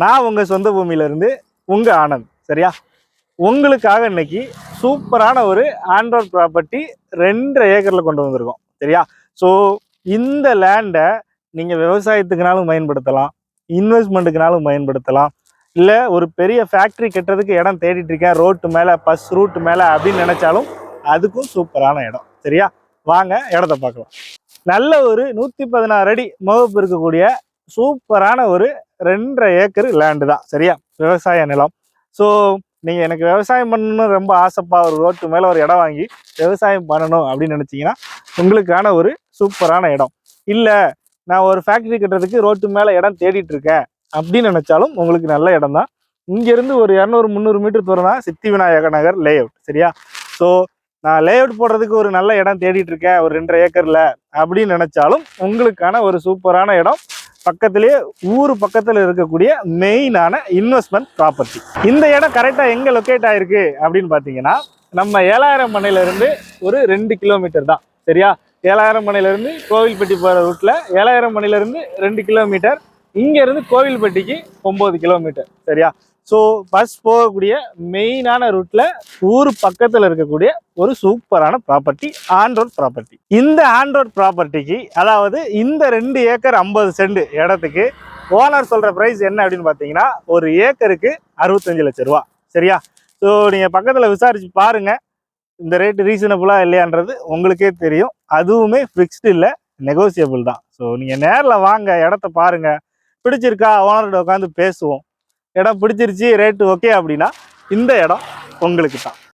நான் உங்கள் சொந்த பூமியிலேருந்து உங்கள் ஆனந்த். சரியா? உங்களுக்காக இன்னைக்கு சூப்பரான ஒரு ஆண்ட்ராய்ட் ப்ராப்பர்ட்டி 2.5 ஏக்கரில் கொண்டு வந்திருக்கோம். சரியா? ஸோ இந்த லேண்டை நீங்கள் விவசாயத்துக்குனாலும் பயன்படுத்தலாம், இன்வெஸ்ட்மெண்ட்டுக்குனாலும் பயன்படுத்தலாம், இல்லை ஒரு பெரிய ஃபேக்ட்ரி கட்டுறதுக்கு இடம் தேடிட்டு இருக்கேன் ரோட்டு மேலே பஸ் ரூட்டு மேலே அப்படின்னு நினச்சாலும் அதுக்கும் சூப்பரான இடம். சரியா? வாங்க இடத்த பார்க்கலாம். நல்ல ஒரு 116 அடி முகப்பு இருக்கக்கூடிய சூப்பரான ஒரு 2.5 ஏக்கர் லேண்டு தான். சரியா? விவசாய நிலம். ஸோ நீங்கள் எனக்கு விவசாயம் பண்ணணும்னு ரொம்ப ஆசைப்பா, ஒரு ரோட்டு மேலே ஒரு இடம் வாங்கி விவசாயம் பண்ணணும் அப்படின்னு நினச்சிங்கன்னா உங்களுக்கான ஒரு சூப்பரான இடம். இல்லை நான் ஒரு ஃபேக்ட்ரி கட்டுறதுக்கு ரோட்டு மேலே இடம் தேடிட்டு இருக்கேன் அப்படின்னு நினச்சாலும் உங்களுக்கு நல்ல இடம் தான். இங்கேருந்து ஒரு 200-300 மீட்டர் தூரம் தான் சித்தி விநாயக நகர் லே அவுட். சரியா? ஸோ நான் லே அவுட் போடுறதுக்கு ஒரு நல்ல இடம் தேடிட்டு இருக்கேன் ஒரு 2.5 ஏக்கரில் அப்படின்னு நினச்சாலும் உங்களுக்கான ஒரு சூப்பரான இடம். பக்கத்திலேயே ஊர் பக்கத்தில் இருக்கக்கூடிய மெயினான இன்வெஸ்ட்மெண்ட் ப்ராப்பர்ட்டி. இந்த இடம் கரெக்டாக எங்கே லொக்கேட் ஆகிருக்கு அப்படின்னு பார்த்தீங்கன்னா நம்ம 7000 மனையிலேருந்து ஒரு 2 கிலோமீட்டர் தான். சரியா? 7000 மனையிலேருந்து கோவில்பட்டி போகிற ரூட்டில் 7000 மனையிலேருந்து 2 கிலோமீட்டர், இங்கேருந்து கோவில்பட்டிக்கு 9 கிலோமீட்டர். சரியா? ஸோ பஸ் போகக்கூடிய மெயினான ரூட்டில் ஊர் பக்கத்தில் இருக்கக்கூடிய ஒரு சூப்பரான ப்ராப்பர்ட்டி ஆண்ட்ரோட் ப்ராப்பர்ட்டி. இந்த ஆண்ட்ரோட் ப்ராப்பர்ட்டிக்கு, அதாவது இந்த 2 ஏக்கர் 50 சென்ட் இடத்துக்கு ஓனர் சொல்கிற ப்ரைஸ் என்ன அப்படின்னு பார்த்தீங்கன்னா ஒரு ஏக்கருக்கு 65 லட்சம் ரூபா. சரியா? ஸோ நீங்கள் பக்கத்தில் விசாரிச்சு பாருங்கள், இந்த ரேட்டு ரீசனபுளாக இல்லையான்றது உங்களுக்கே தெரியும். அதுவுமே ஃபிக்ஸ்டு இல்லை, நெகோசியபிள் தான். ஸோ நீங்கள் நேரில் வாங்க, இடத்த பாருங்கள், பிடிச்சிருக்கா ஓனர்கிட்ட உட்காந்து பேசுவோம். இடம் பிடிச்சிருச்சு, ரேட்டு ஓகே அப்படின்னா இந்த இடம் உங்களுக்கு தான்.